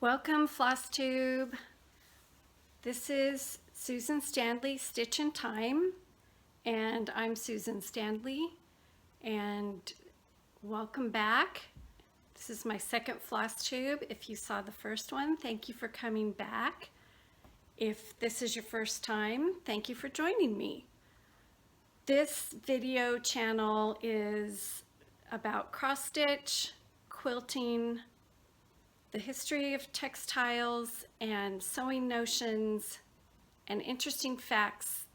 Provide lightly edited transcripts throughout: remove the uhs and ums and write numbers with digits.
Welcome, Floss Tube. This is Susan Stanley Stitch in Time, and I'm Susan Stanley, and welcome back. This is my second floss tube. If you saw the first one, thank you for coming back. If this is your first time, thank you for joining me. This video channel is about cross stitch, quilting, the history of textiles and sewing notions and interesting facts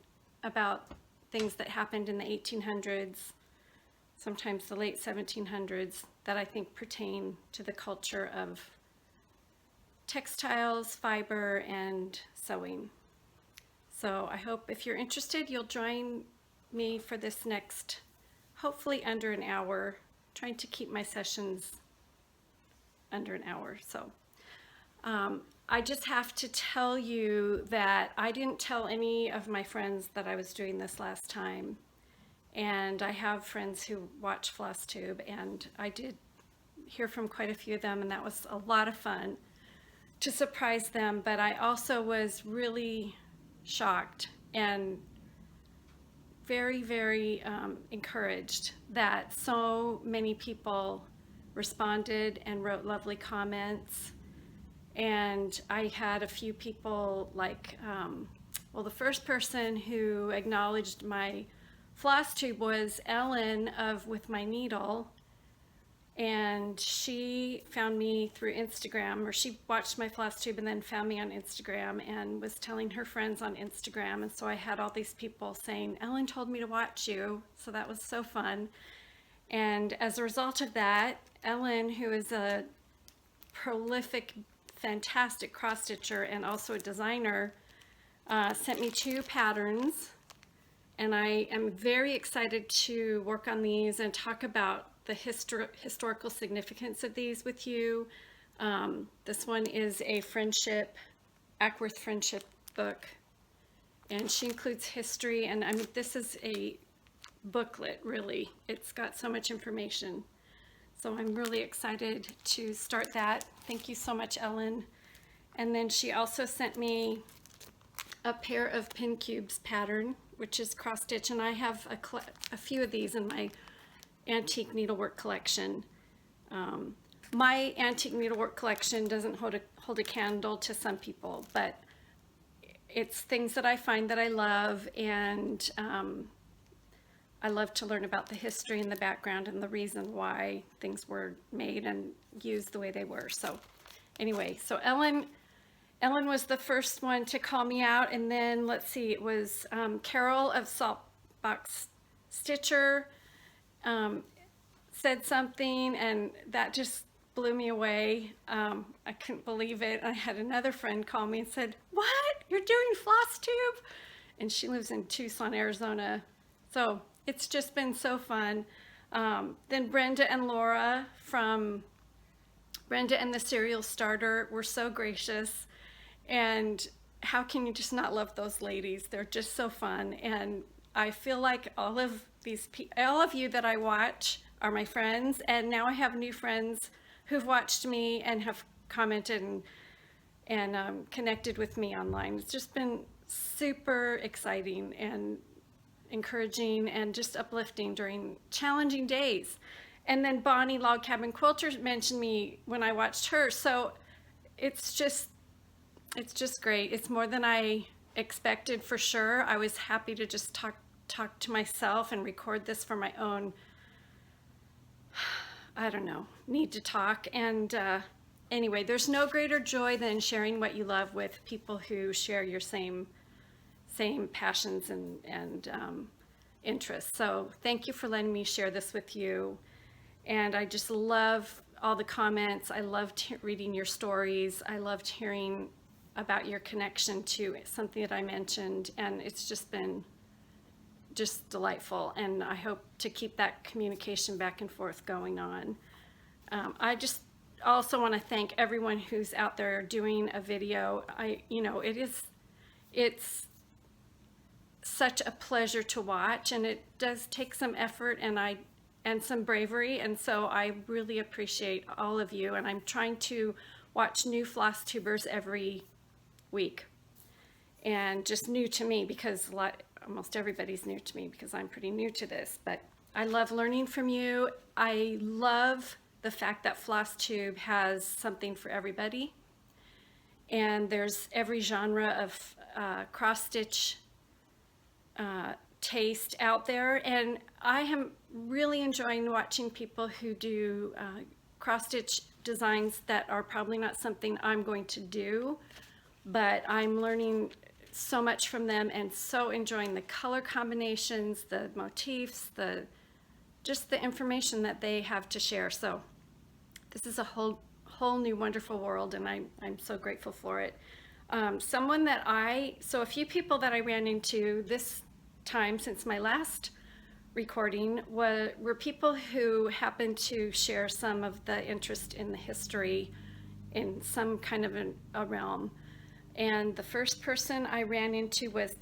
about things that happened in the 1800s, sometimes the late 1700s, that I think pertain to the culture of textiles, fiber, and sewing. So I hope if you're interested, you'll join me for this next, hopefully under an hour, trying to keep my sessions under an hour. So I just have to tell you that I didn't tell any of my friends that I was doing this last time. And I have friends who watch FlossTube, and I did hear from quite a few of them, and that was a lot of fun to surprise them. But I also was really shocked and very, very encouraged that so many people responded and wrote lovely comments. And I had a few people like, well, the first person who acknowledged my floss tube was Ellen of With My Needle. And she found me through Instagram, or she watched my floss tube and then found me on Instagram and was telling her friends on Instagram. And so I had all these people saying, Ellen told me to watch you. So that was so fun. And as a result of that, Ellen, who is a prolific, fantastic cross-stitcher and also a designer, sent me 2 patterns. And I am very excited to work on these and talk about the historical significance of these with you. This one is a friendship, Ackworth friendship book. And she includes history. And I mean, this is a booklet, really. It's got so much information. So I'm really excited to start that. Thank you so much, Ellen. And then she also sent me a pair of pin cubes pattern, which is cross stitch, and I have a few of these in my antique needlework collection. My antique needlework collection doesn't hold a candle to some people, but it's things that I find that I love, and I love to learn about the history and the background and the reason why things were made and used the way they were. So anyway, so Ellen was the first one to call me out, and then let's see, it was Carol of Saltbox Stitcher said something, and that just blew me away. I couldn't believe it. I had another friend call me and said, "What? You're doing floss tube?" And she lives in Tucson, Arizona. So it's just been so fun. Then Brenda and Laura from Brenda and the Serial Starter were so gracious. And how can you just not love those ladies? They're just so fun. And I feel like all of you that I watch are my friends. And now I have new friends who've watched me and have commented and connected with me online. It's just been super exciting and encouraging and just uplifting during challenging days. And then Bonnie Log Cabin Quilter mentioned me when I watched her. So it's just great. It's more than I expected, for sure. I was happy to just talk to myself and record this for my own, I don't know, need to talk. And anyway, there's no greater joy than sharing what you love with people who share your same passions and interests. So thank you for letting me share this with you. And I just love all the comments. I loved reading your stories. I loved hearing about your connection to something that I mentioned, and it's just been just delightful. And I hope to keep that communication back and forth going on. I just also want to thank everyone who's out there doing a video. It's such a pleasure to watch, and it does take some effort and some bravery, and so I really appreciate all of you. And I'm trying to watch new floss tubers every week. And just new to me because almost everybody's new to me because I'm pretty new to this, but I love learning from you. I love the fact that floss tube has something for everybody. And there's every genre of cross stitch taste out there. And I am really enjoying watching people who do cross stitch designs that are probably not something I'm going to do, but I'm learning so much from them and so enjoying the color combinations, the motifs, just the information that they have to share. So this is a whole new wonderful world, and I'm so grateful for it. So a few people that I ran into this time since my last recording were people who happened to share some of the interest in the history in some kind of a realm. And the first person I ran into was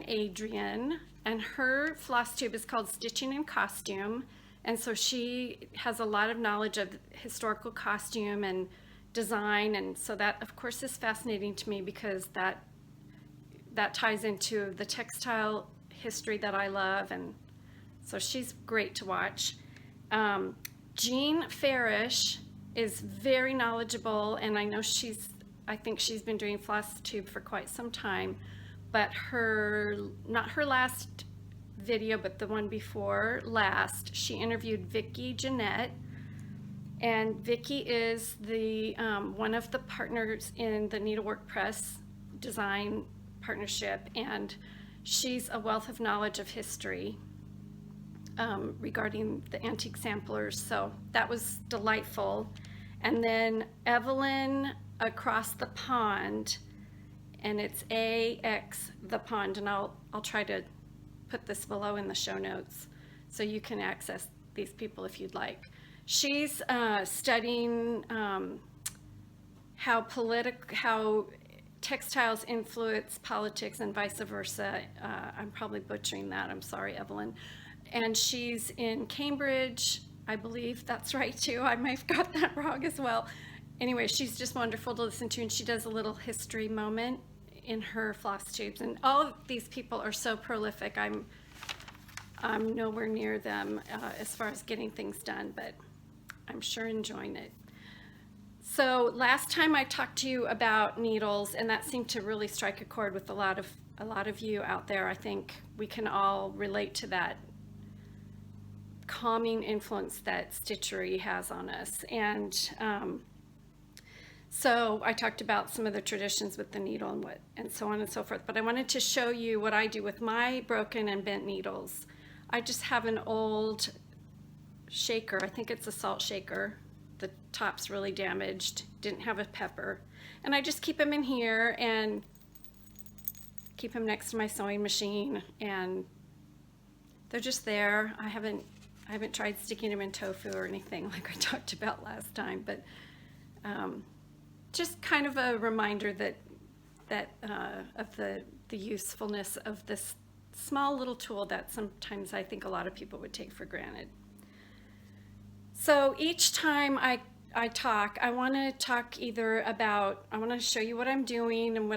Adrian, and her floss tube is called Stitching in Costume. And so she has a lot of knowledge of historical costume and design. And so that, of course, is fascinating to me because that ties into the textile history that I love. And so she's great to watch. Jean Farish is very knowledgeable, and I know I think she's been doing floss tube for quite some time, but not her last video, but the one before last, she interviewed Vicki Jeanette, and Vicki is the one of the partners in the Needlework Press design partnership, and she's a wealth of knowledge of history regarding the antique samplers, so that was delightful. And then Evelyn Across the Pond, and it's AX the Pond, and I'll try to put this below in the show notes so you can access these people if you'd like. She's studying how textiles influence politics and vice versa. I'm probably butchering that. I'm sorry, Evelyn. And she's in Cambridge. I believe that's right too. I might have got that wrong as well. Anyway, she's just wonderful to listen to, and she does a little history moment in her floss tubes. And all of these people are so prolific. I'm nowhere near them as far as getting things done, but I'm sure enjoying it. So last time I talked to you about needles, and that seemed to really strike a chord with a lot of you out there. I think we can all relate to that calming influence that stitchery has on us. And so I talked about some of the traditions with the needle and so on and so forth, but I wanted to show you what I do with my broken and bent needles. I just have an old shaker. I think it's a salt shaker. The top's really damaged, didn't have a pepper. And I just keep them in here and keep them next to my sewing machine, and they're just there. I haven't tried sticking them in tofu or anything like I talked about last time, but just kind of a reminder that of the usefulness of this small little tool that sometimes I think a lot of people would take for granted. So each time I talk, I want to talk either about, I want to show you what I'm doing and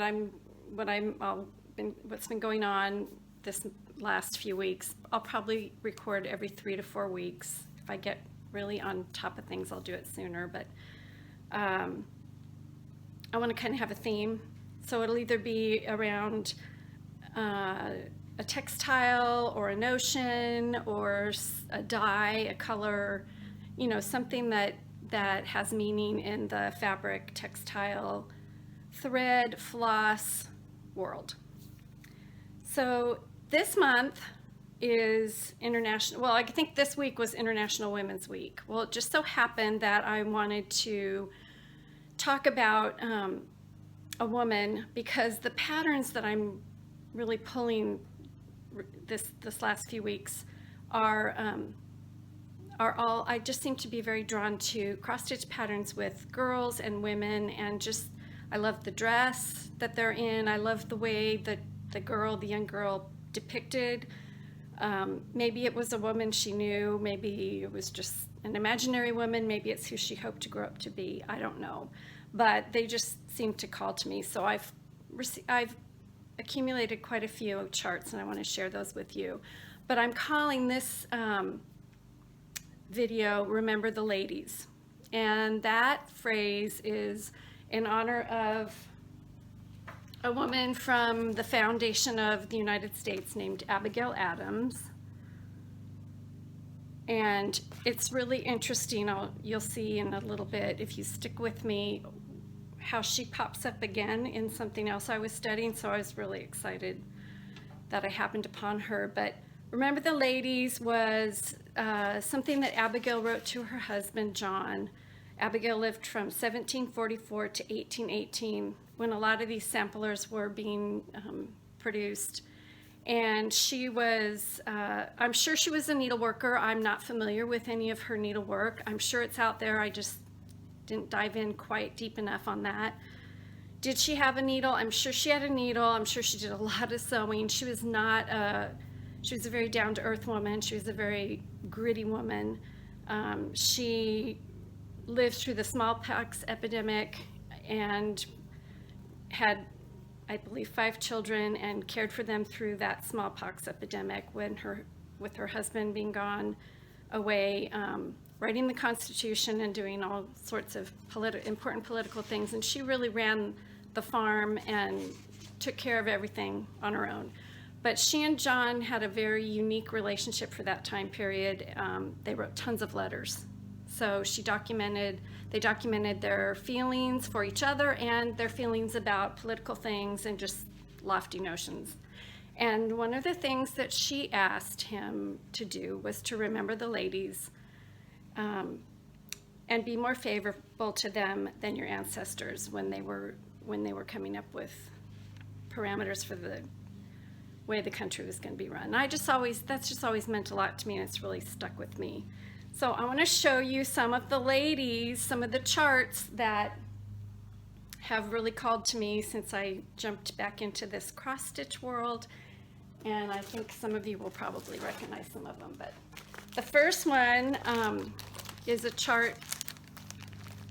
what's been going on this last few weeks. I'll probably record every 3 to 4 weeks. If I get really on top of things, I'll do it sooner, but I want to kind of have a theme. So it'll either be around a textile or a notion or a dye, a color, you know, something that has meaning in the fabric, textile, thread, floss world. So this month is International, well, I think this week was International Women's Week. Well, it just so happened that I wanted to talk about a woman because the patterns that I'm really pulling this last few weeks are all, I just seem to be very drawn to cross-stitch patterns with girls and women, and just, I love the dress that they're in. I love the way that the young girl depicted. Maybe it was a woman she knew, maybe it was just an imaginary woman, maybe it's who she hoped to grow up to be, I don't know. but they just seem to call to me. So I've accumulated quite a few charts, and I want to share those with you. But I'm calling this video Remember the Ladies. And that phrase is in honor of a woman from the foundation of the United States named Abigail Adams. And it's really interesting. You'll see in a little bit, if you stick with me, how she pops up again in something else I was studying. So I was really excited that I happened upon her. But Remember the Ladies was something that Abigail wrote to her husband, John. Abigail lived from 1744 to 1818, when a lot of these samplers were being produced. And she was, I'm sure she was a needleworker. I'm not familiar with any of her needlework. I'm sure it's out there. I just didn't dive in quite deep enough on that. Did she have a needle? I'm sure she had a needle. I'm sure she did a lot of sewing. She was not she was a very down-to-earth woman. She was a very gritty woman. She lived through the smallpox epidemic and had, I believe, 5 children and cared for them through that smallpox epidemic with her husband being gone away, writing the Constitution and doing all sorts of important political things. And she really ran the farm and took care of everything on her own. But she and John had a very unique relationship for that time period. They wrote tons of letters. So they documented their feelings for each other and their feelings about political things and just lofty notions. And one of the things that she asked him to do was to remember the ladies and be more favorable to them than your ancestors when they were coming up with parameters for the way the country was going to be run. That's just always meant a lot to me, and it's really stuck with me. So I want to show you some of the ladies, some of the charts that have really called to me since I jumped back into this cross-stitch world. And I think some of you will probably recognize some of them. But the first one is a chart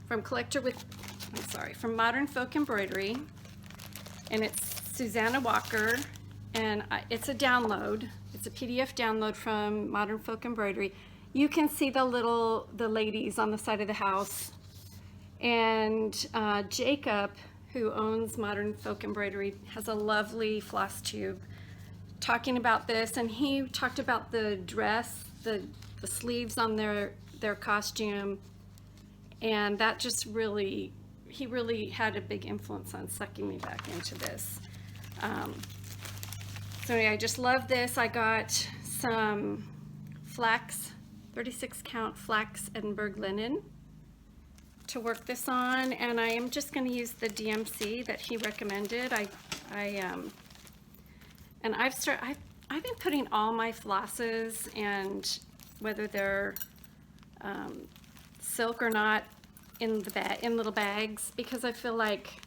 from from Modern Folk Embroidery. And it's Susanna Walker. And it's a download. It's a PDF download from Modern Folk Embroidery. You can see the ladies on the side of the house. And Jacob, who owns Modern Folk Embroidery, has a lovely floss tube talking about this. And he talked about the dress, the sleeves on their costume. And that just he really had a big influence on sucking me back into this. So anyway, I just love this. I got some flax, 36 count flax Edinburgh linen to work this on, and I am just going to use the DMC that he recommended. I've been putting all my flosses, and whether they're silk or not, in little bags, because I feel like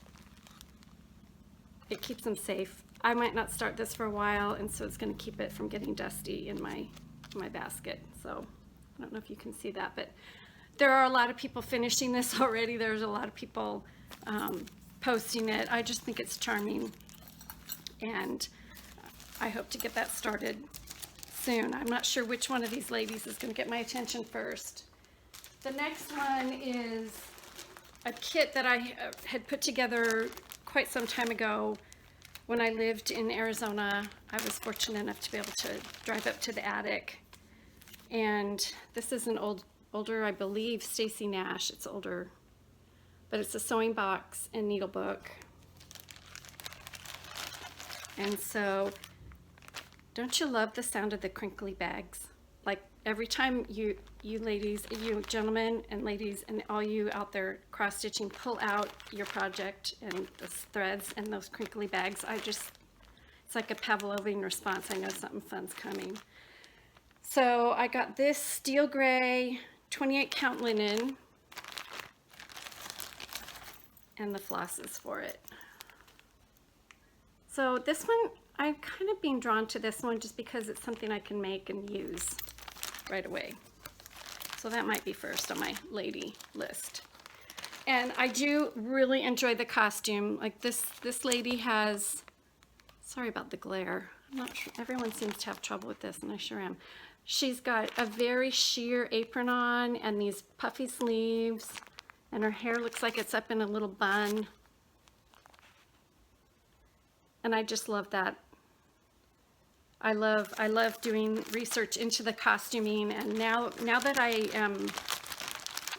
it keeps them safe. I might not start this for a while, and so it's going to keep it from getting dusty in my basket. So I don't know if you can see that, but there are a lot of people finishing this already. There's a lot of people posting it. I just think it's charming, and I hope to get that started soon. I'm not sure which one of these ladies is going to get my attention first. The next one is a kit that I had put together quite some time ago. When I lived in Arizona, I was fortunate enough to be able to drive up to the attic. And this is an older, I believe, Stacy Nash. It's older, but it's a sewing box and needle book. And so, don't you love the sound of the crinkly bags? Like every time you ladies, you gentlemen and ladies, and all you out there cross-stitching, pull out your project and the threads and those crinkly bags, it's like a Pavlovian response. I know something fun's coming. So I got this steel gray 28 count linen and the flosses for it. So this one, I'm kind of being drawn to this one just because it's something I can make and use right away. So that might be first on my lady list. And I do really enjoy the costume. Like this lady has, sorry about the glare. I'm not sure, everyone seems to have trouble with this, and I sure am. She's got a very sheer apron on and these puffy sleeves, and her hair looks like it's up in a little bun. And I just love that. I love doing research into the costuming, and now that I am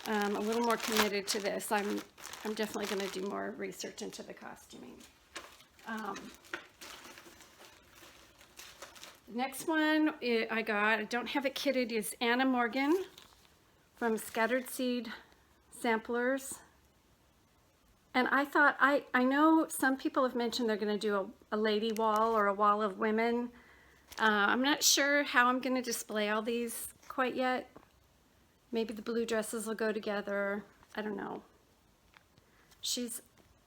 a little more committed to this, I'm definitely going to do more research into the costuming. Next one I don't have it kitted, is Anna Morgan from Scattered Seed Samplers. And I thought, I know some people have mentioned they're going to do a lady wall or a wall of women. I'm not sure how I'm going to display all these quite yet. Maybe the blue dresses will go together. I don't know. She's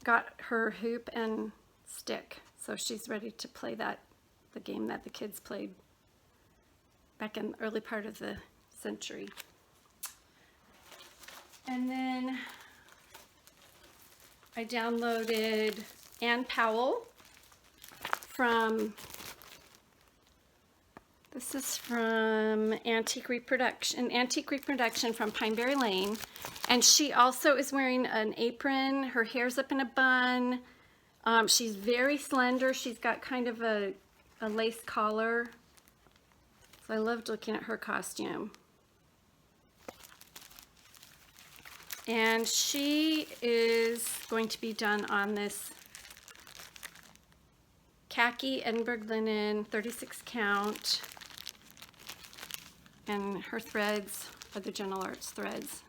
got her hoop and stick, so she's ready to play the game that the kids played back in the early part of the century. And then I downloaded Ann Powell this is from Antique Reproduction from Pineberry Lane. And she also is wearing an apron. Her hair's up in a bun. She's very slender. She's got kind of a lace collar. So I loved looking at her costume. And she is going to be done on this khaki Edinburgh linen, 36 count. And her threads are the Gentle Arts threads.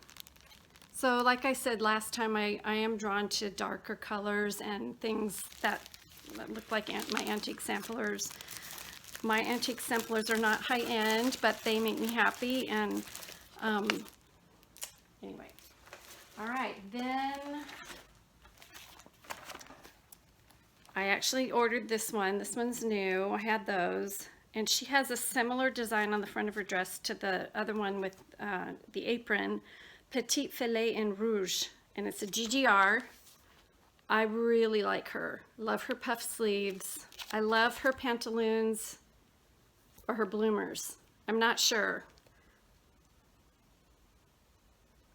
So like I said last time, I am drawn to darker colors and things that look like my antique samplers. My antique samplers are not high end, but they make me happy. And anyway, all right, then I actually ordered this one. This one's new. I had those. And she has a similar design on the front of her dress to the other one with the apron, Petite Filet in Rouge, and it's a GGR. I really like her. Love her puff sleeves. I love her pantaloons or her bloomers. I'm not sure.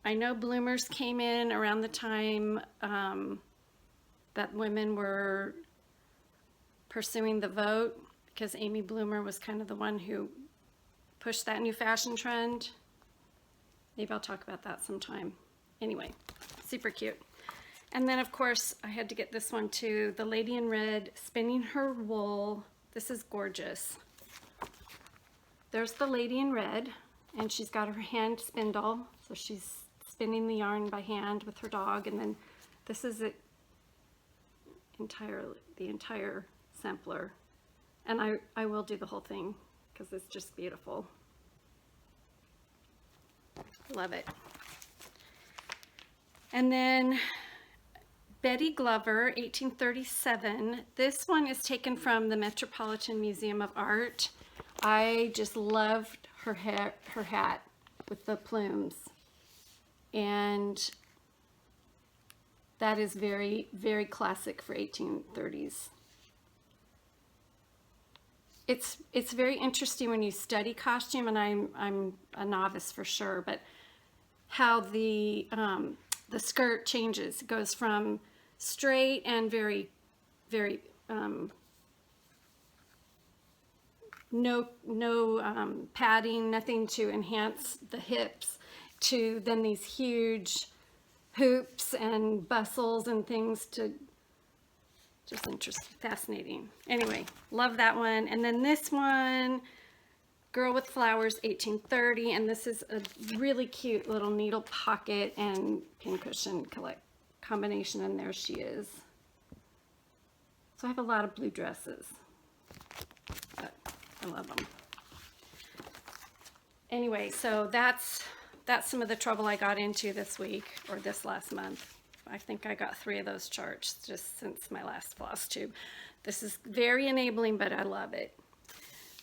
I know bloomers came in around the time that women were pursuing the vote, because Amy Bloomer was kind of the one who pushed that new fashion trend. Maybe I'll talk about that sometime. Anyway, super cute. And then of course I had to get this one too, the Lady in Red spinning her wool. This is gorgeous. There's the Lady in Red, and she's got her hand spindle, so she's spinning the yarn by hand with her dog. And then this is the entire sampler. And I will do the whole thing because it's just beautiful. Love it. And then Betty Glover, 1837. This one is taken from the Metropolitan Museum of Art. I just loved her hat with the plumes. And that is very, very classic for 1830s. It's very interesting when you study costume, and I'm a novice for sure, but how the skirt changes. It goes from straight and very, very no padding, nothing to enhance the hips, to then these huge hoops and bustles and things to just interesting, fascinating. Anyway, love that one. And then this one, Girl with Flowers, 1830, and this is a really cute little needle pocket and pincushion combination, and there she is. So I have a lot of blue dresses, but I love them. Anyway, so that's some of the trouble I got into this week, or this last month. I think I got 3 of those charts just since my last floss tube. This is very enabling, but I love it.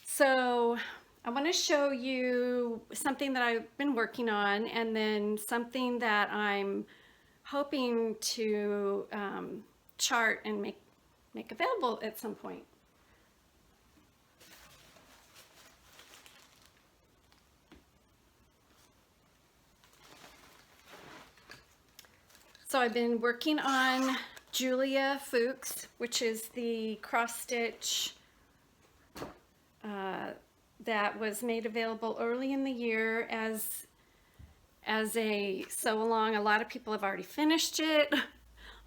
So I want to show you something that I've been working on, and then something that I'm hoping to chart and make available at some point. So I've been working on Julia Fuchs, which is the cross stitch that was made available early in the year as a sew along. A lot of people have already finished it.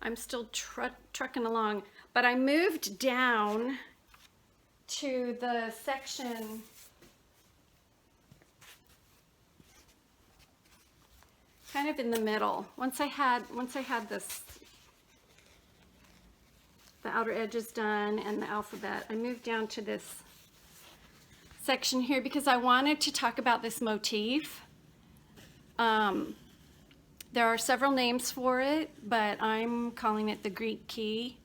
I'm still trucking along, but I moved down to the section kind of in the middle. Once I had this, the outer edges done and the alphabet, I moved down to this section here because I wanted to talk about this motif. There are several names for it, but I'm calling it the Greek key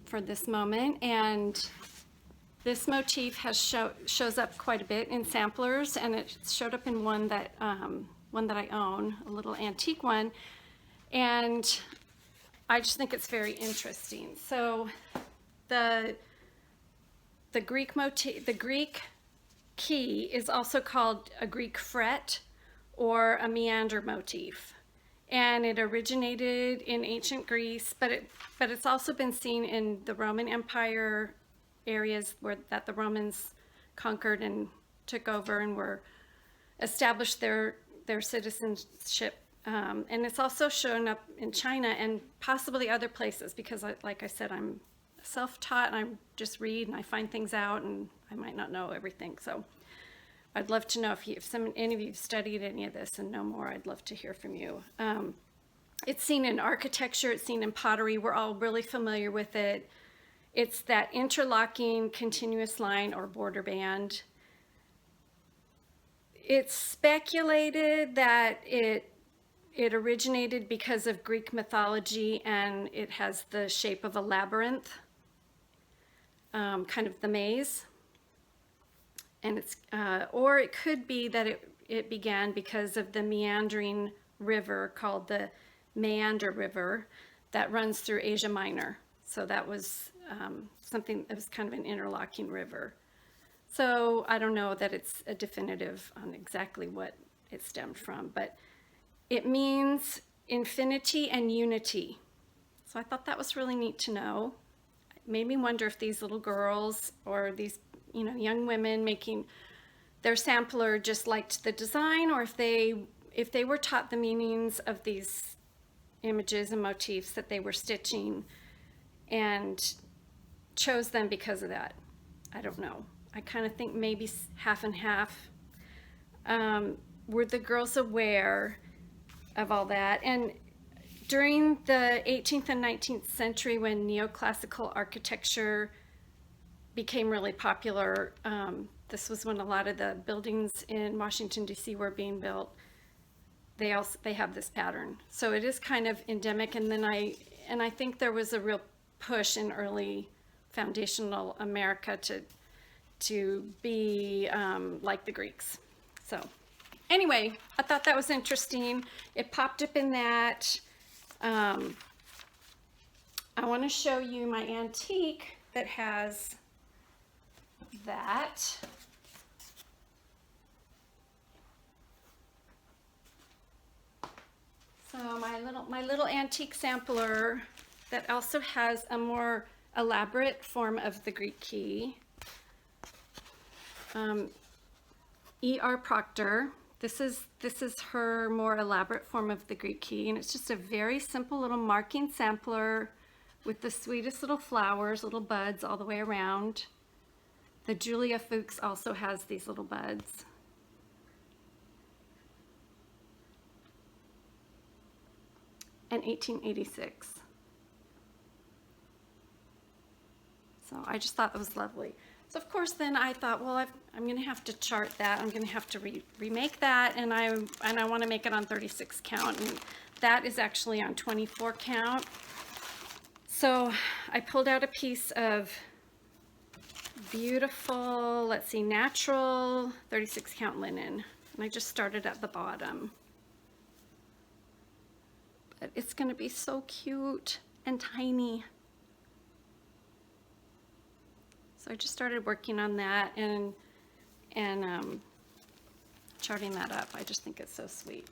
for this moment. And this motif shows up quite a bit in samplers, and it showed up in one that I own, a little antique one. And I just think it's very interesting. So the Greek motif, the Greek key is also called a Greek fret or a meander motif, and it originated in ancient Greece, but it's also been seen in the Roman Empire areas that the Romans conquered and took over and were established their citizenship, and it's also shown up in China and possibly other places because, like I said, I'm self-taught and I just read and I find things out, and I might not know everything. So I'd love to know if any of you have studied any of this and know more. I'd love to hear from you. It's seen in architecture, it's seen in pottery. We're all really familiar with it. It's that interlocking continuous line or border band. It's speculated that it originated because of Greek mythology, and it has the shape of a labyrinth, kind of the maze. And it's, or it could be that it began because of the meandering river called the Meander River that runs through Asia Minor. So that was something that was kind of an interlocking river. So I don't know that it's a definitive on exactly what it stemmed from, but it means infinity and unity. So I thought that was really neat to know. It made me wonder if these little girls or these young women making their sampler just liked the design, or if they were taught the meanings of these images and motifs that they were stitching and chose them because of that. I don't know. I kind of think maybe half and half. Were the girls aware of all that? And during the 18th and 19th century, when neoclassical architecture became really popular, this was when a lot of the buildings in Washington, D.C. were being built. They have this pattern. So it is kind of endemic. And then I think there was a real push in early foundational America to be like the Greeks. So anyway, I thought that was interesting. It popped up in that. I want to show you my antique that has that. So my little antique sampler that also has a more elaborate form of the Greek key. E.R. Proctor. This is her more elaborate form of the Greek key, and it's just a very simple little marking sampler with the sweetest little flowers, little buds all the way around. The Julia Fuchs also has these little buds. And 1886. So I just thought it was lovely. So of course then I thought, well, I'm going to have to chart that. I'm going to have to remake that, and I want to make it on 36 count, and that is actually on 24 count. So I pulled out a piece of beautiful, let's see, natural 36 count linen, and I just started at the bottom. but it's going to be so cute and tiny. So I just started working on that and charting that up. I just think it's so sweet.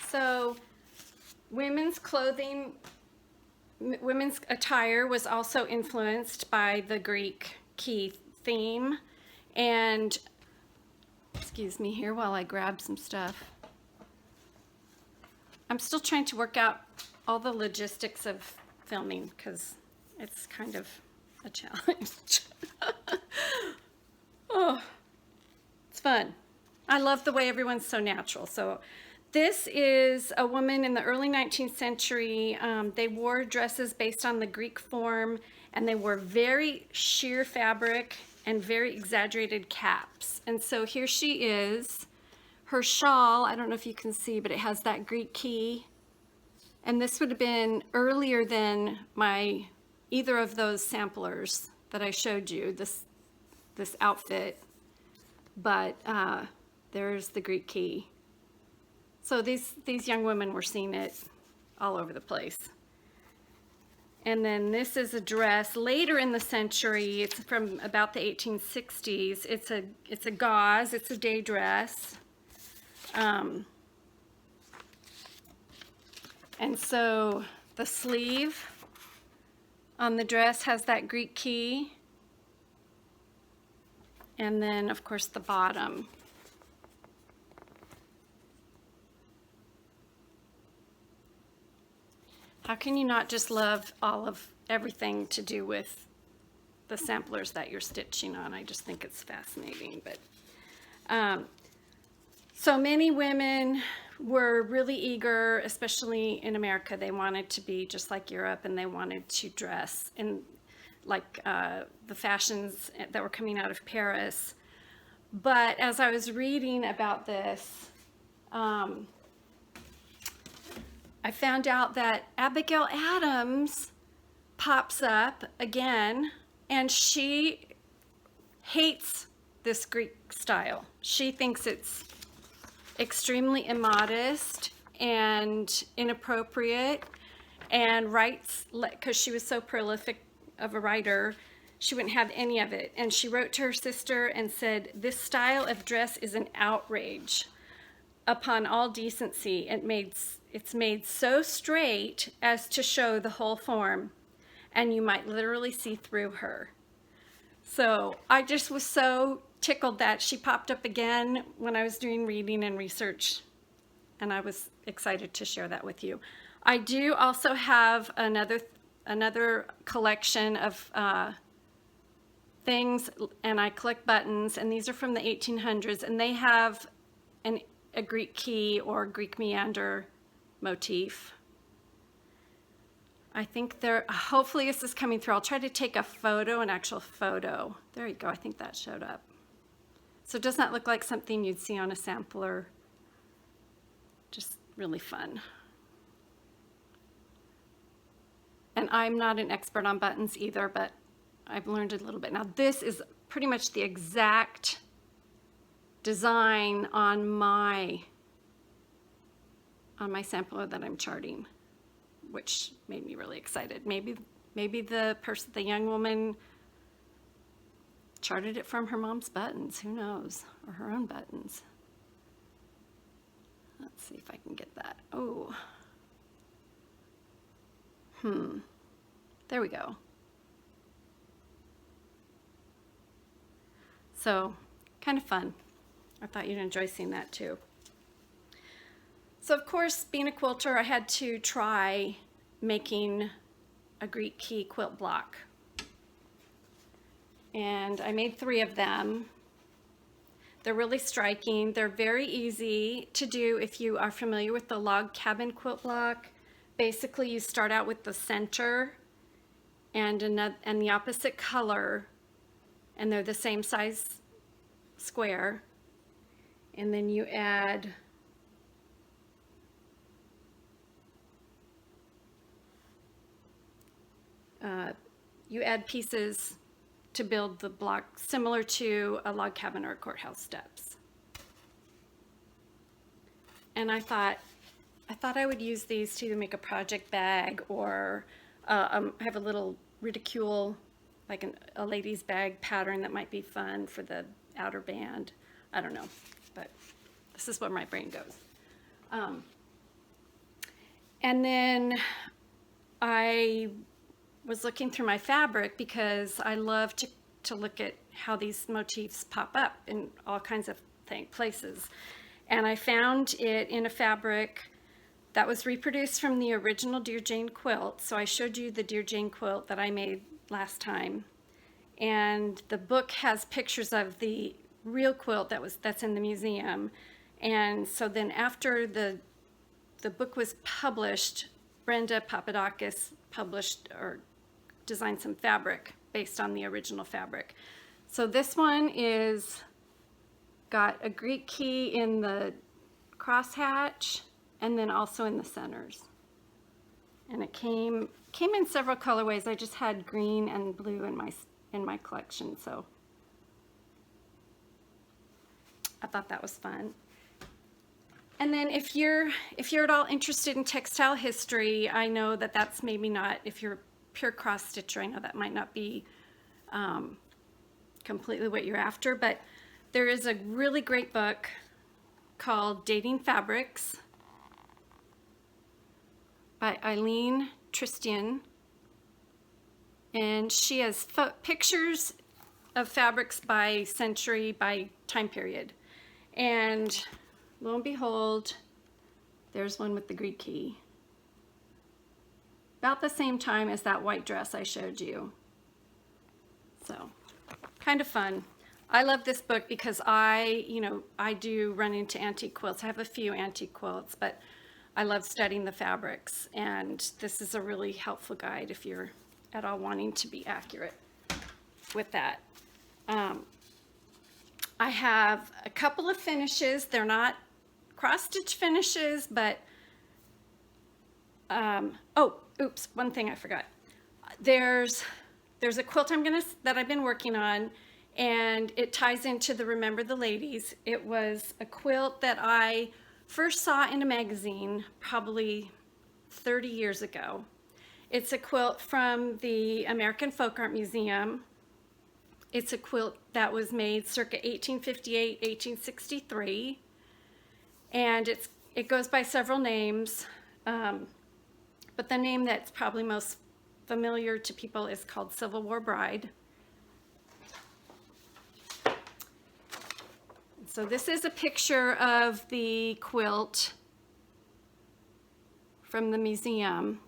So women's clothing, women's attire was also influenced by the Greek key theme. And excuse me here while I grab some stuff. I'm still trying to work out all the logistics of filming because it's kind of a challenge. Oh, it's fun. I love the way everyone's so natural. So this is a woman in the early 19th century. They wore dresses based on the Greek form, and they wore very sheer fabric and very exaggerated caps. And so here she is. Her shawl, I don't know if you can see, but it has that Greek key. And this would have been earlier than either of those samplers that I showed you, this outfit. But there's the Greek key. So these young women were seeing it all over the place. And then this is a dress later in the century. It's from about the 1860s. It's a gauze. It's a day dress. And so the sleeve on the dress has that Greek key. And then, of course, the bottom. How can you not just love all of everything to do with the samplers that you're stitching on? I just think it's fascinating. But so many women were really eager, especially in America. They wanted to be just like Europe, and they wanted to dress in like the fashions that were coming out of Paris. But as I was reading about this, I found out that Abigail Adams pops up again, and she hates this Greek style. She thinks it's extremely immodest and inappropriate, and writes, because she was so prolific of a writer, she wouldn't have any of it. And she wrote to her sister and said, "This style of dress is an outrage upon all decency. It's made so straight as to show the whole form, and you might literally see through her." So I just was so tickled that she popped up again when I was doing reading and research, and I was excited to share that with you. I do also have another collection of things, and I collect buttons, and these are from the 1800s, and they have a Greek key or Greek meander motif. I think hopefully this is coming through. I'll try to take a photo, an actual photo. There you go, I think that showed up. So it does not look like something you'd see on a sampler. Just really fun. And I'm not an expert on buttons either, but I've learned a little bit. Now this is pretty much the exact design on my sampler that I'm charting, which made me really excited. Maybe the young woman charted it from her mom's buttons, who knows, or her own buttons. Let's see if I can get that. Oh. There we go. So, kind of fun. I thought you'd enjoy seeing that too. So of course, being a quilter, I had to try making a Greek key quilt block. And I made 3 of them. They're really striking. They're very easy to do if you are familiar with the log cabin quilt block. Basically, you start out with the center and the opposite color, and they're the same size square. And then you add pieces to build the block similar to a log cabin or a courthouse steps. and I thought I would use these to either make a project bag or have a little ridicule, like a lady's bag pattern that might be fun for the outer band. I don't know, but this is where my brain goes. And then I was looking through my fabric because I love to look at how these motifs pop up in all kinds of places. And I found it in a fabric that was reproduced from the original Dear Jane quilt. So I showed you the Dear Jane quilt that I made last time. And the book has pictures of the real quilt that's in the museum. And so then after the book was published, Brenda Papadakis published or designed some fabric based on the original fabric. So this one is got a Greek key in the crosshatch and then also in the centers. And it came in several colorways. I just had green and blue in my collection, so I thought that was fun. And then if you're at all interested in textile history, I know that that's maybe not, if you're a pure cross stitcher, I know that might not be completely what you're after, but there is a really great book called Dating Fabrics by Eileen Tristian, and she has pictures of fabrics by century, by time period. And lo and behold, there's one with the Greek key. About the same time as that white dress I showed you. So, kind of fun. I love this book because I do run into antique quilts. I have a few antique quilts, but I love studying the fabrics. And this is a really helpful guide if you're at all wanting to be accurate with that. I have a couple of finishes. They're not cross-stitch finishes, but one thing I forgot. There's a quilt that I've been working on, and it ties into the Remember the Ladies. It was a quilt that I first saw in a magazine probably 30 years ago. It's a quilt from the American Folk Art Museum. It's a quilt that was made circa 1858, 1863. And it goes by several names, but the name that's probably most familiar to people is called Civil War Bride. So this is a picture of the quilt from the museum.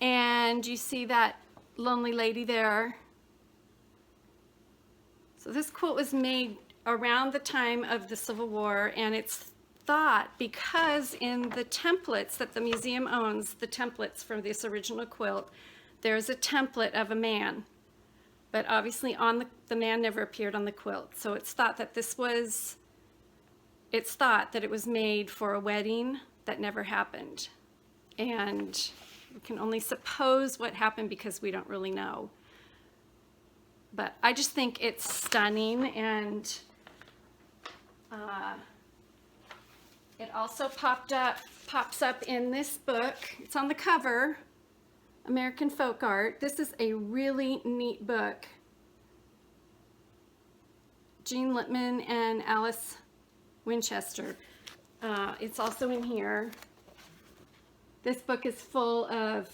And you see that lonely lady there. So this quilt was made around the time of the Civil War, and it's thought because in the templates that the museum owns, the templates from this original quilt, there's a template of a man. But obviously the man never appeared on the quilt. So it's thought that it was made for a wedding that never happened. And we can only suppose what happened because we don't really know. But I just think it's stunning, and it also pops up in this book. It's on the cover, American Folk Art. This is a really neat book. Jean Littman and Alice Winchester. It's also in here. This book is full of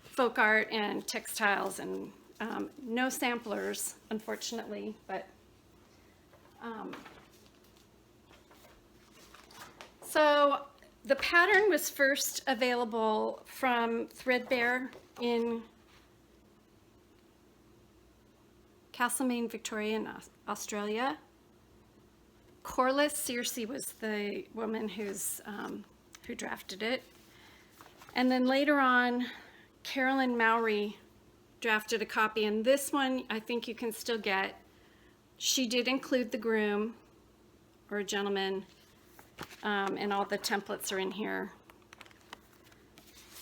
folk art and textiles, and no samplers, unfortunately, but so the pattern was first available from Threadbare in Castlemaine, Victoria, in Australia. Corliss Searcy was the woman who drafted it. And then later on, Carolyn Mowry drafted a copy, and this one I think you can still get. She did include the groom or a gentleman, and all the templates are in here.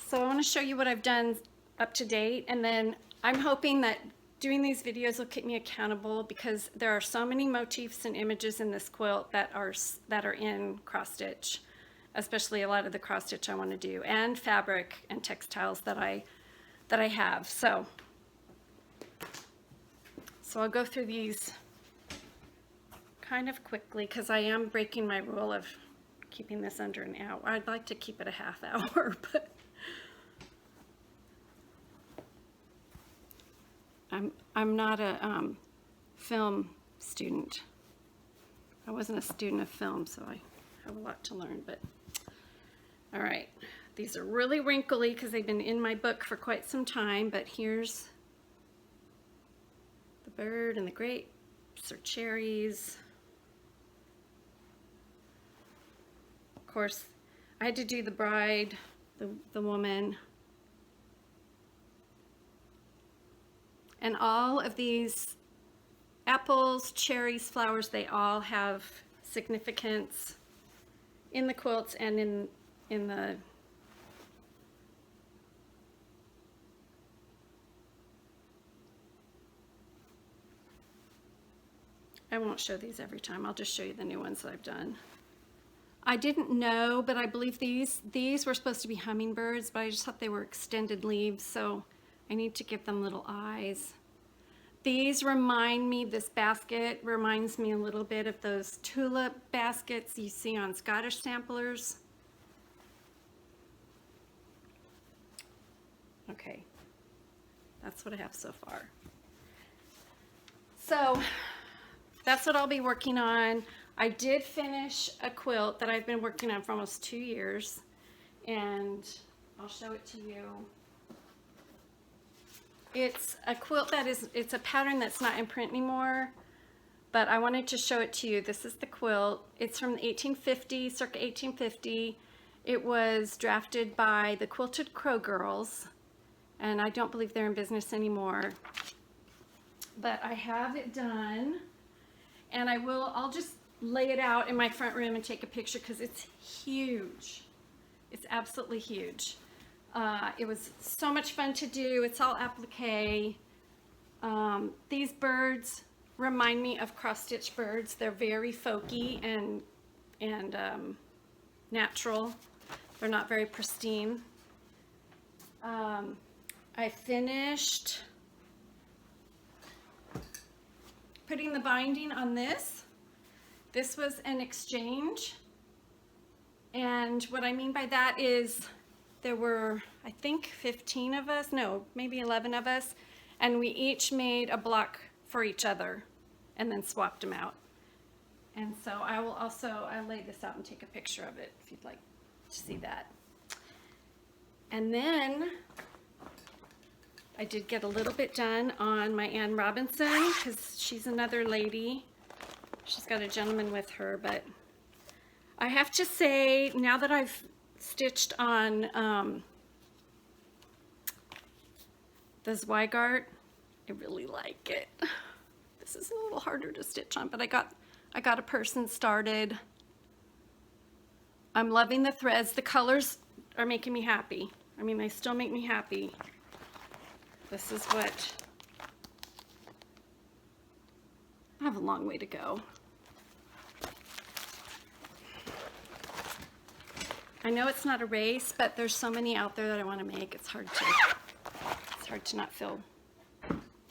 So I want to show you what I've done up to date, and then I'm hoping that doing these videos will keep me accountable because there are so many motifs and images in this quilt that are in cross stitch, especially a lot of the cross stitch I want to do, and fabric and textiles that I have. So I'll go through these kind of quickly because I am breaking my rule of keeping this under an hour. I'd like to keep it a half hour, but I'm not a film student. I wasn't a student of film, so I have a lot to learn, but all right. These are really wrinkly because they've been in my book for quite some time, but here's the bird and the grapes or cherries. Of course, I had to do the bride, the woman. And all of these apples, cherries, flowers, they all have significance in the quilts and in the I won't show these every time. I'll just show you the new ones that I've done. I didn't know, but I believe these were supposed to be hummingbirds, but I just thought they were extended leaves, so I need to give them little eyes. These remind me, this basket reminds me a little bit of those tulip baskets you see on Scottish samplers. Okay, that's what I have so far. So that's what I'll be working on. I did finish a quilt that I've been working on for almost 2 years, and I'll show it to you. It's a quilt it's a pattern that's not in print anymore, but I wanted to show it to you. This is the quilt. It's from 1850, circa 1850. It was drafted by the Quilted Crow Girls, and I don't believe they're in business anymore. But I have it done, and I'll just lay it out in my front room and take a picture because it's huge. It's absolutely huge. It was so much fun to do. It's all applique. These birds remind me of cross-stitch birds. They're very folky and natural. They're not very pristine. I finished putting the binding on this. This was an exchange. And what I mean by that is there were, I think, 15 of us, no, maybe 11 of us, and we each made a block for each other and then swapped them out. And so I'll lay this out and take a picture of it if you'd like to see that. And then I did get a little bit done on my Ann Robinson because she's another lady. She's got a gentleman with her, but I have to say, now that I've stitched on the Zweigart, I really like it. This is a little harder to stitch on, but I got a person started. I'm loving the threads. The colors are making me happy. I mean, they still make me happy. This is what, I have a long way to go. I know it's not a race, but there's so many out there that I want to make. It's hard to not feel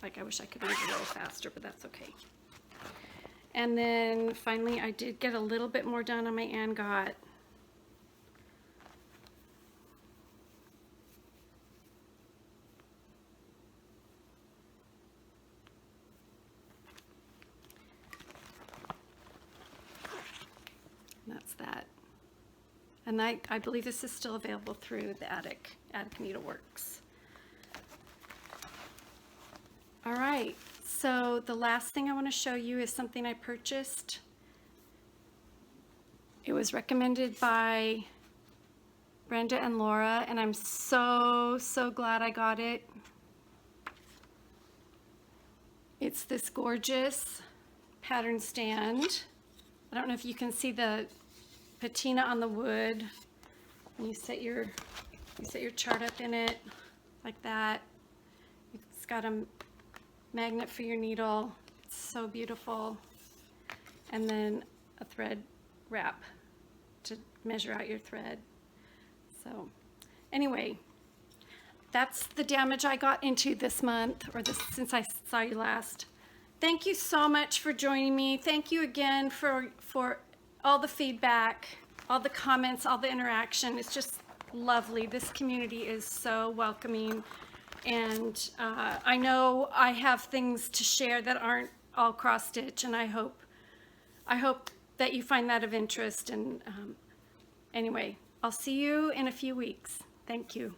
like I wish I could move a little faster, but that's okay. And then finally, I did get a little bit more done on my Angot. That's that. And I believe this is still available through the Attic Needleworks. All right, so the last thing I want to show you is something I purchased. It was recommended by Brenda and Laura, and I'm so glad I got it. It's this gorgeous pattern stand. I don't know if you can see the patina on the wood. And you set your chart up in it like that. It's got a magnet for your needle. It's so beautiful. And then a thread wrap to measure out your thread. So anyway, that's the damage I got into this month, or since I saw you last. Thank you so much for joining me. Thank you again for all the feedback, all the comments, all the interaction. It's just lovely. This community is so welcoming. And I know I have things to share that aren't all cross stitch, and I hope that you find that of interest. And anyway, I'll see you in a few weeks. Thank you.